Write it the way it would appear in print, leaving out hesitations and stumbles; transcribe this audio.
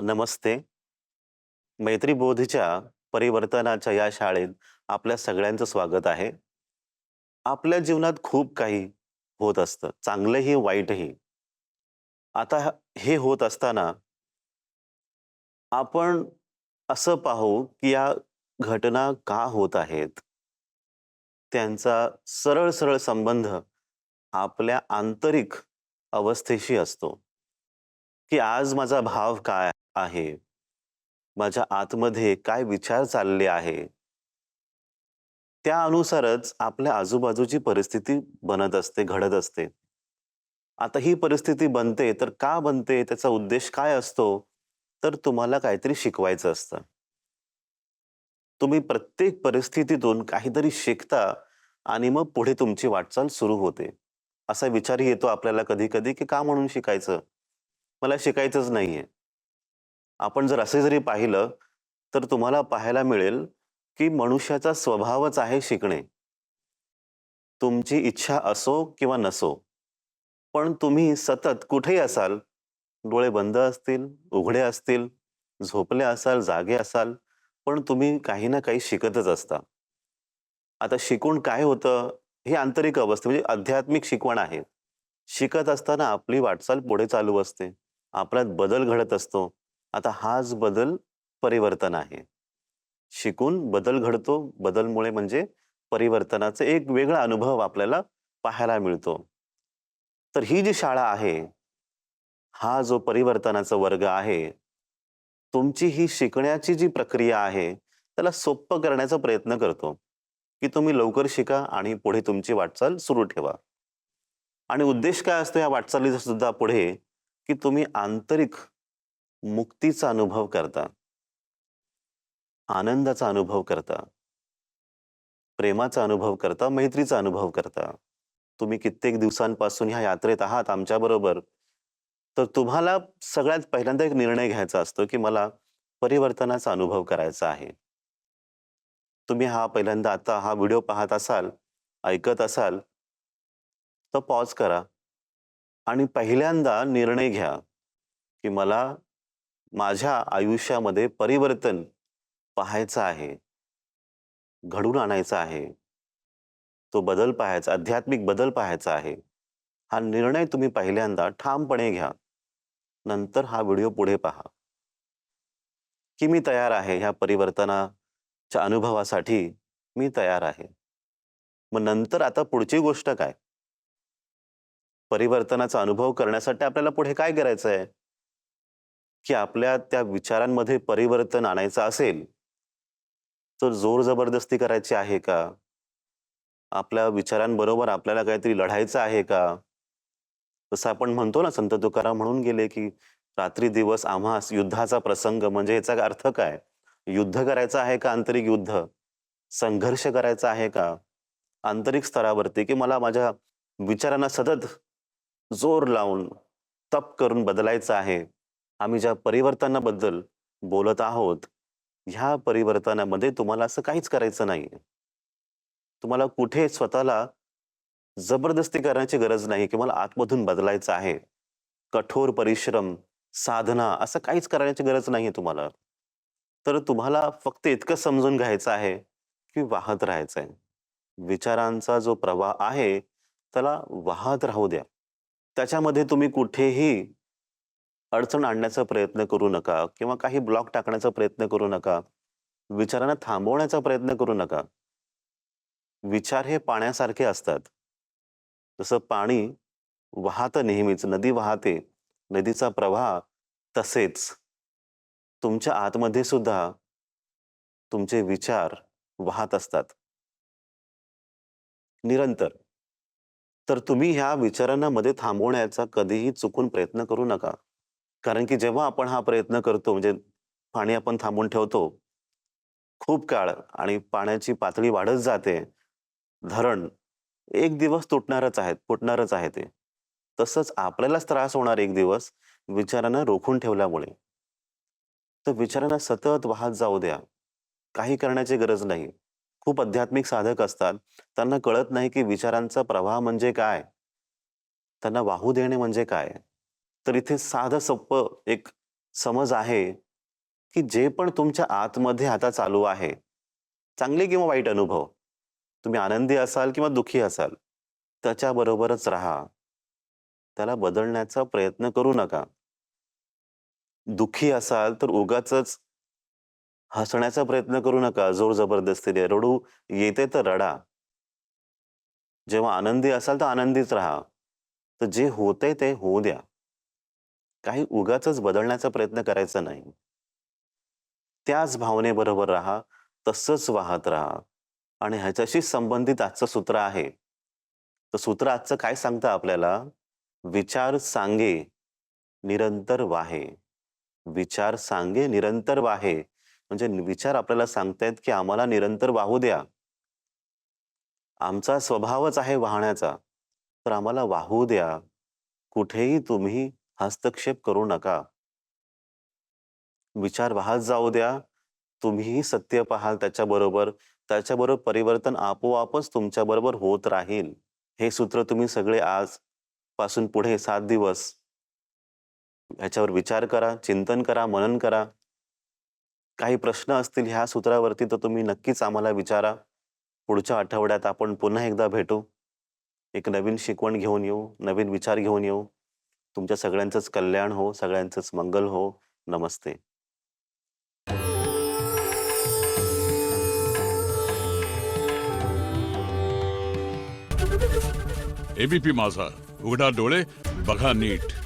नमस्ते. मैत्रीबोधीच्या परिवर्तनाच्या या शाळेत आपल्या सगळ्यांचं स्वागत आहे. आपल्या जीवनात खूप काही होत असतं, चांगलंही वाईटही. आता हे होत असताना आपण असं पाहू, की या घटना का होत आहेत? त्यांचा सरळ-सरळ संबंध आपल्या आंतरिक अवस्थेशी असतो, की आज माझा भाव काय आहे? माझ्या आतमध्ये काय विचार चालले आहे? त्या अनुसारच आपल्या आजूबाजूची परिस्थिती बनत असते, घडत असते. आता ही परिस्थिती बनते, तर का बनते? त्याचा उद्देश काय असतो? तर तुम्हाला काहीतरी शिकवायचं असतं. तुम्ही प्रत्येक परिस्थितीतून काहीतरी शिकता आणि मग पुढे तुमची वाटचाल सुरू होते. असा विचारही येतो आपल्याला कधी-कधी, की का म्हणून शिकायचं? मला शिकायचंच नाहीये. आपण जर असे जरी पाहिलं, तर तुम्हाला पाहायला मिळेल, की मनुष्याचा स्वभावच आहे शिकणे. तुमची इच्छा असो किंवा नसो, पण तुम्ही सतत कुठेही असाल, डोळे बंद असतील, उघडे असतील, झोपले असाल, जागे असाल, पण तुम्ही काही ना काही शिकतच असता. आता शिकून काय होतं, ही आंतरिक अवस्था म्हणजे आध्यात्मिक शिकवण आहे. शिकत असताना आपली वाटचाल पुढे चालू असते. आपल्यात बदल घडत असतो. आता हाच बदल परिवर्तन आहे. शिकून बदल घडतो. बदलमुळे म्हणजे परिवर्तनाचा एक वेगळा अनुभव आपल्याला पाहायला मिळतो. तर ही जी शाळा आहे, हा जो परिवर्तनाचा वर्ग आहे, तुमची ही शिकण्याची जी प्रक्रिया आहे, त्याला सोप्पं करण्याचा प्रयत्न करतो, की तुम्ही लवकर शिका आणि पुढे तुमची वाटचाल सुरू ठेवा. आणि उद्देश काय असतो या वाटचालीचा सुद्धा पुढे, की तुम्ही आंतरिक मुक्तीचा अनुभव करता, आनंदाचा अनुभव करता, प्रेमाचा अनुभव करता, मैत्रीचा अनुभव करता. तुम्ही कित्येक दिवसांपासून ह्या यात्रेत आहात आमच्याबरोबर. तर तुम्हाला सगळ्यात पहिल्यांदा एक निर्णय घ्यायचा असतो, की मला परिवर्तनाचा अनुभव करायचा आहे. तुम्ही हा पहिल्यांदा आता हा व्हिडिओ पाहत असाल, ऐकत असाल, तर पॉज करा आणि पहिल्यांदा निर्णय घ्या, की मला माझ्या आयुष्यामध्ये परिवर्तन पाहायचं आहे, घडवून आणायचं आहे. तो बदल पाहायचा, आध्यात्मिक बदल पाहायचा आहे. हा निर्णय तुम्ही पहिल्यांदा ठामपणे घ्या. नंतर हा व्हिडिओ पुढे पहा, की मी तयार आहे ह्या परिवर्तनाच्या अनुभवासाठी मी तयार आहे. मग नंतर आता पुढची गोष्ट काय? परिवर्तनाचा अनुभव करण्यासाठी आपल्याला पुढे काय करायचं आहे? की आपल्या त्या विचारांमध्ये परिवर्तन आणायचं असेल, तर जोर जबरदस्ती करायची आहे का? आपल्या विचारांबरोबर आपल्याला काहीतरी लढायचं आहे का? जसं आपण म्हणतो ना, संत तुकाराम म्हणून गेले, की "रात्री दिवस आम्हास युद्धाचा प्रसंग." म्हणजे याचा अर्थ काय? युद्ध करायचं आहे का आंतरिक युद्ध? संघर्ष करायचा आहे का? आंतरिक स्तरावरती, की मला माझ्या विचारांना सतत जोर लावून, तप करून बदलायचं आहे. आम्ही ज्या परिवर्तनाबद्दल बोलत आहोत, ह्या परिवर्तनामध्ये तुम्हाला असं काहीच करायचं नाहीये. तुम्हाला कुठे स्वतःला जबरदस्ती करण्याची गरज नाही, की मला आतमधून बदलायचं आहे. कठोर परिश्रम, साधना असं काहीच करण्याची गरज नाहीये तुम्हाला. तर तुम्हाला फक्त इतकं समजून घ्यायचं आहे, की वाहत राहायचंय. विचारांचा जो प्रवाह आहे, त्याला वाहत राहू द्या. त्याच्यामध्ये तुम्ही कुठेही अडचण आणण्याचा प्रयत्न करू नका किंवा काही ब्लॉक टाकण्याचा प्रयत्न करू नका. विचारांना थांबवण्याचा प्रयत्न करू नका. विचार हे पाण्यासारखे असतात. जसं पाणी वाहतं नेहमीच, नदी वाहते, नदीचा प्रवाह तसेच तुमच्या आतमध्ये सुद्धा तुमचे विचार वाहत असतात, निरंतर. तर तुम्ही ह्या विचारांना मध्ये थांबवण्याचा कधीही चुकून प्रयत्न करू नका. कारण की जेव्हा आपण हा प्रयत्न करतो म्हणजे पाणी आपण थांबवून ठेवतो, खूप काळ आणि पाण्याची पातळी वाढत जाते. धरण एक दिवस तुटणारच आहे, फुटणारच आहे ते. तसंच आपल्यालाच त्रास होणार एक दिवस विचारांना रोखून ठेवल्यामुळे. तर विचारांना सतत वाहत जाऊ द्या. काही करण्याची गरज नाही. खूप आध्यात्मिक साधक असतात. त्यांना कळत नाही की विचारांचा प्रवाह म्हणजे काय? त्यांना वाहू देणे म्हणजे काय? तर इथे साधं सोप्पं एक समज आहे, की जे पण तुमच्या आतमध्ये आता चालू आहे, चांगले किंवा वाईट अनुभव, तुम्ही आनंदी असाल किंवा दुःखी असाल, त्याच्याबरोबरच राहा. त्याला बदलण्याचा प्रयत्न करू नका. दुःखी असाल तर उगाचच हसण्याचा प्रयत्न करू नका जोर जबरदस्तीने. रडू येते तर रडा. जेव्हा आनंदी असाल तर आनंदीच राहा. तर जे होतंय ते होऊ द्या. काही उगाचच बदलण्याचा प्रयत्न करायचा नाही. त्याच भावनेबरोबर राहा, तसंच वाहत राहा. आणि ह्याच्याशी संबंधित आजचं सूत्र आहे. तर सूत्र आजचं काय सांगतं आपल्याला? विचार सांगे, निरंतर वाहे. विचार सांगे, निरंतर वाहे. म्हणजे विचार आपल्याला सांगतायत, की आम्हाला निरंतर वाहू द्या. आमचा स्वभावच आहे वाहण्याचा. तर आम्हाला वाहू द्या. कुठेही तुम्ही हस्तक्षेप करू नका. विचार वाहत जाऊ द्या. तुम्हीही सत्य पाहाल त्याच्याबरोबर. त्याच्याबरोबर परिवर्तन आपोआपच तुमच्याबरोबर होत राहील. हे सूत्र तुम्ही सगळे आजपासून पुढे 7 दिवस ह्याच्यावर विचार करा, चिंतन करा, मनन करा. काही प्रश्न असतील ह्या सूत्रावरती तर तुम्ही नक्कीच आम्हाला विचारा. पुढच्या आठवड्यात आपण पुन्हा एकदा भेटू. एक नवीन शिकवण घेऊन येऊ, नवीन विचार घेऊन येऊ. तुमच्या सगळ्यांचंच कल्याण हो, सगळ्यांचंच मंगल हो. नमस्ते. एबीपी माझा, उघडा डोळे बघा नीट.